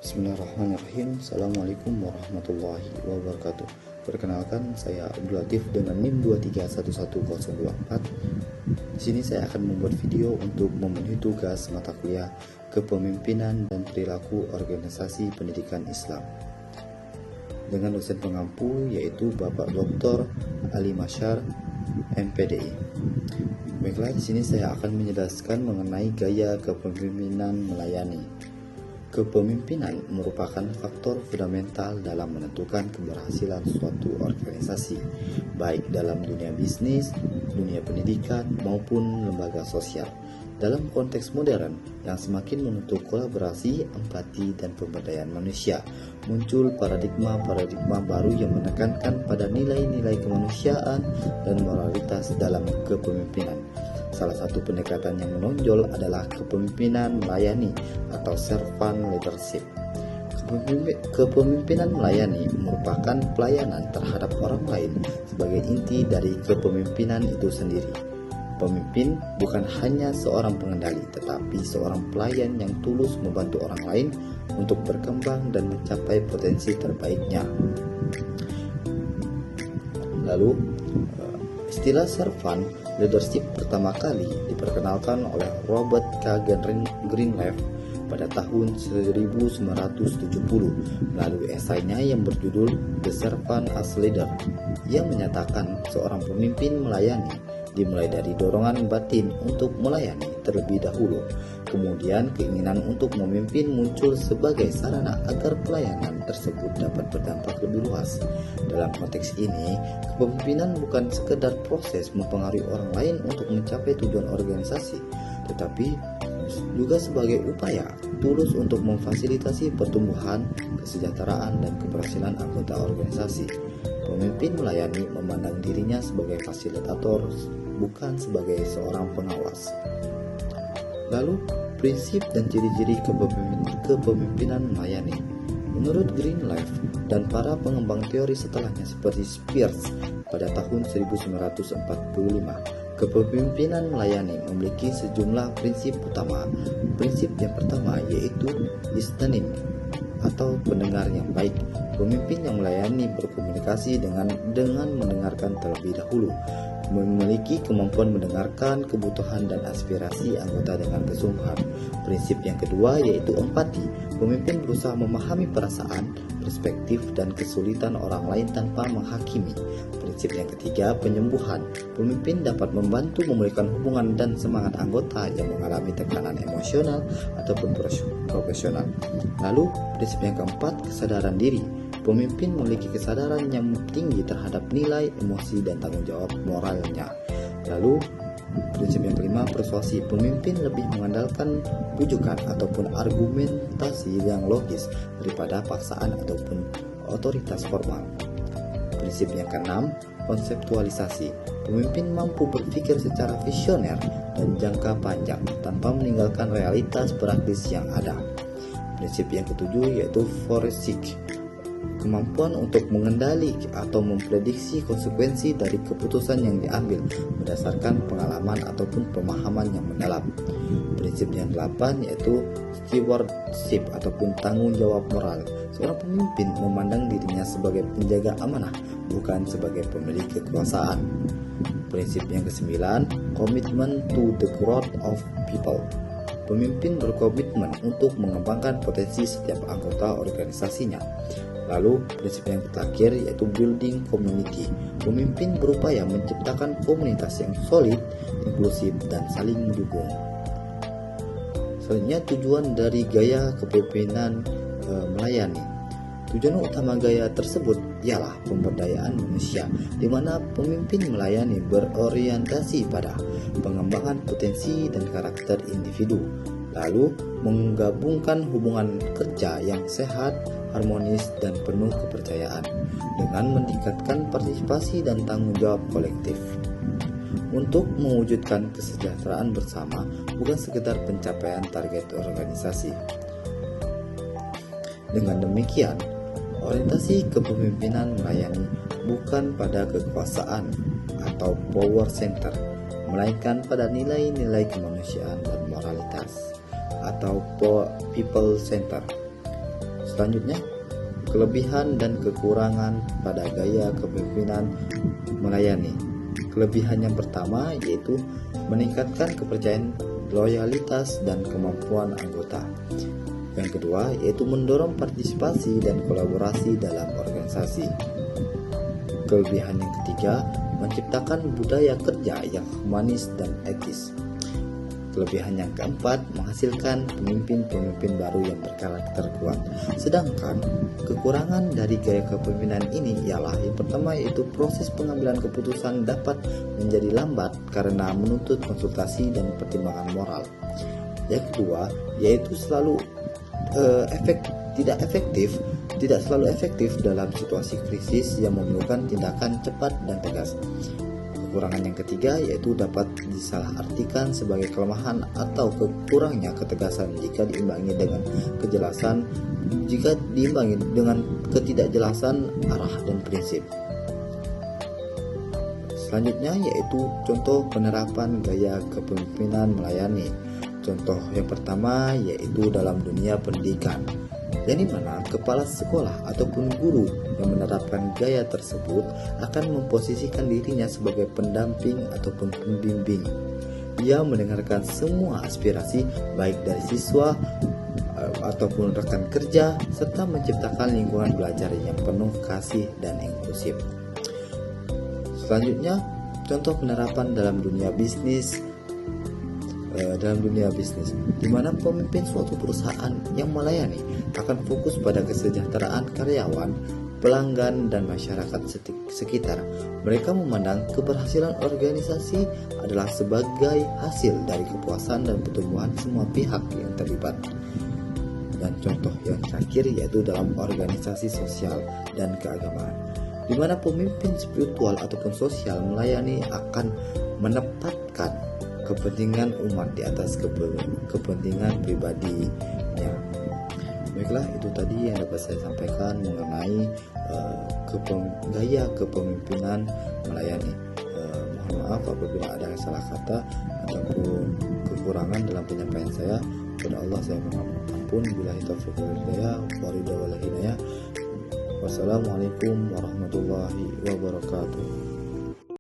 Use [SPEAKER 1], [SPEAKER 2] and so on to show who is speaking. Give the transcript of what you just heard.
[SPEAKER 1] Bismillahirrahmanirrahim. Assalamualaikum warahmatullahi wabarakatuh. Perkenalkan, saya Abdul Latif dengan NIM 231104. Di sini saya akan membuat video untuk memenuhi tugas mata kuliah Kepemimpinan dan Perilaku Organisasi Pendidikan Islam dengan dosen pengampu yaitu Bapak Dr. Ali Masyar, MPDI. Baiklah, di sini saya akan menjelaskan mengenai gaya kepemimpinan melayani. Kepemimpinan merupakan faktor fundamental dalam menentukan keberhasilan suatu organisasi, baik dalam dunia bisnis, dunia pendidikan, maupun lembaga sosial. Dalam konteks modern yang semakin menuntut kolaborasi, empati, dan pemberdayaan manusia, muncul paradigma baru yang menekankan pada nilai-nilai kemanusiaan dan moralitas dalam kepemimpinan. Salah satu pendekatan yang menonjol adalah kepemimpinan melayani atau servant leadership. Kepemimpinan melayani merupakan pelayanan terhadap orang lain sebagai inti dari kepemimpinan itu sendiri. Pemimpin bukan hanya seorang pengendali, tetapi seorang pelayan yang tulus membantu orang lain untuk berkembang dan mencapai potensi terbaiknya. Lalu, istilah servant leadership pertama kali diperkenalkan oleh Robert K. Greenleaf pada tahun 1970 melalui esainya yang berjudul The Servant as Leader, yang menyatakan seorang pemimpin melayani dimulai dari dorongan batin untuk melayani terlebih dahulu. Kemudian keinginan untuk memimpin muncul sebagai sarana agar pelayanan tersebut dapat berdampak lebih luas. Dalam konteks ini, kepemimpinan bukan sekedar proses mempengaruhi orang lain untuk mencapai tujuan organisasi, tetapi juga sebagai upaya tulus untuk memfasilitasi pertumbuhan, kesejahteraan, dan keberhasilan anggota organisasi. Pemimpin melayani memandang dirinya sebagai fasilitator, bukan sebagai seorang pengawas. Lalu, prinsip dan ciri-ciri kepemimpinan melayani. Menurut Greenleaf dan para pengembang teori setelahnya seperti Spears pada tahun 1945, kepemimpinan melayani memiliki sejumlah prinsip utama. Prinsip yang pertama yaitu listening atau pendengar yang baik. Pemimpin yang melayani berkomunikasi dengan mendengarkan terlebih dahulu, memiliki kemampuan mendengarkan kebutuhan dan aspirasi anggota dengan kesungguhan. Prinsip yang kedua yaitu empati. Pemimpin berusaha memahami perasaan, perspektif, dan kesulitan orang lain tanpa menghakimi. Prinsip yang ketiga, penyembuhan. Pemimpin dapat membantu memulihkan hubungan dan semangat anggota yang mengalami tekanan emosional ataupun profesional. Lalu, prinsip yang keempat, kesadaran diri. Pemimpin memiliki kesadaran yang tinggi terhadap nilai, emosi, dan tanggung jawab moralnya. Lalu, prinsip yang kelima, persuasi. Pemimpin lebih mengandalkan bujukan ataupun argumentasi yang logis daripada paksaan ataupun otoritas formal. Prinsip yang keenam, konseptualisasi. Pemimpin mampu berpikir secara visioner dan jangka panjang tanpa meninggalkan realitas praktis yang ada. Prinsip yang ketujuh yaitu foresight. Kemampuan untuk mengendali atau memprediksi konsekuensi dari keputusan yang diambil berdasarkan pengalaman ataupun pemahaman yang mendalam. Prinsip yang delapan yaitu stewardship ataupun tanggung jawab moral. Seorang pemimpin memandang dirinya sebagai penjaga amanah, bukan sebagai pemilik kekuasaan. Prinsip yang kesembilan, commitment to the growth of people. Pemimpin berkomitmen untuk mengembangkan potensi setiap anggota organisasinya. Lalu, prinsip yang terakhir yaitu building community. Pemimpin berupaya menciptakan komunitas yang solid, inklusif, dan saling mendukung. Selanjutnya, tujuan dari gaya kepemimpinan melayani. Tujuan utama gaya tersebut ialah pemberdayaan manusia, di mana pemimpin melayani berorientasi pada pengembangan potensi dan karakter individu, lalu menggabungkan hubungan kerja yang sehat, harmonis, dan penuh kepercayaan dengan meningkatkan partisipasi dan tanggung jawab kolektif untuk mewujudkan kesejahteraan bersama, bukan sekedar pencapaian target organisasi. Dengan demikian, orientasi kepemimpinan melayani bukan pada kekuasaan atau power center, melainkan pada nilai-nilai kemanusiaan dan moralitas atau people center. Selanjutnya, kelebihan dan kekurangan pada gaya kepemimpinan melayani. Kelebihan yang pertama yaitu meningkatkan kepercayaan, loyalitas, dan kemampuan anggota. Yang kedua yaitu mendorong partisipasi dan kolaborasi dalam organisasi. Kelebihan yang ketiga, menciptakan budaya kerja yang humanis dan etis. Kelebihan yang keempat, menghasilkan pemimpin-pemimpin baru yang berkarakter kuat. Sedangkan kekurangan dari gaya kepemimpinan ini ialah yang pertama yaitu proses pengambilan keputusan dapat menjadi lambat karena menuntut konsultasi dan pertimbangan moral. Yang kedua yaitu tidak selalu efektif dalam situasi krisis yang memerlukan tindakan cepat dan tegas. Kekurangan yang ketiga yaitu dapat disalahartikan sebagai kelemahan atau kurangnya ketegasan jika diimbangi dengan ketidakjelasan arah dan prinsip. Selanjutnya yaitu contoh penerapan gaya kepemimpinan melayani. Contoh yang pertama yaitu dalam dunia pendidikan, yang dimana kepala sekolah ataupun guru yang menerapkan gaya tersebut akan memposisikan dirinya sebagai pendamping ataupun pembimbing. Ia mendengarkan semua aspirasi baik dari siswa ataupun rekan kerja serta menciptakan lingkungan belajar yang penuh kasih dan inklusif. Selanjutnya, contoh penerapan dalam dunia bisnis, di mana pemimpin suatu perusahaan yang melayani akan fokus pada kesejahteraan karyawan, pelanggan, dan masyarakat sekitar. Mereka memandang keberhasilan organisasi adalah sebagai hasil dari kepuasan dan pertumbuhan semua pihak yang terlibat. Dan contoh yang terakhir yaitu dalam organisasi sosial dan keagamaan, di mana pemimpin spiritual ataupun sosial melayani akan menempatkan kepentingan umat di atas kepentingan pribadinya. Baiklah, itu tadi yang dapat saya sampaikan mengenai gaya kepemimpinan melayani. Mohon maaf apabila ada salah kata ataupun kekurangan dalam penyampaian saya. Kepada Allah saya mohon ampun. Billahi taufiq wal hidayah. Wassalamualaikum warahmatullahi wabarakatuh.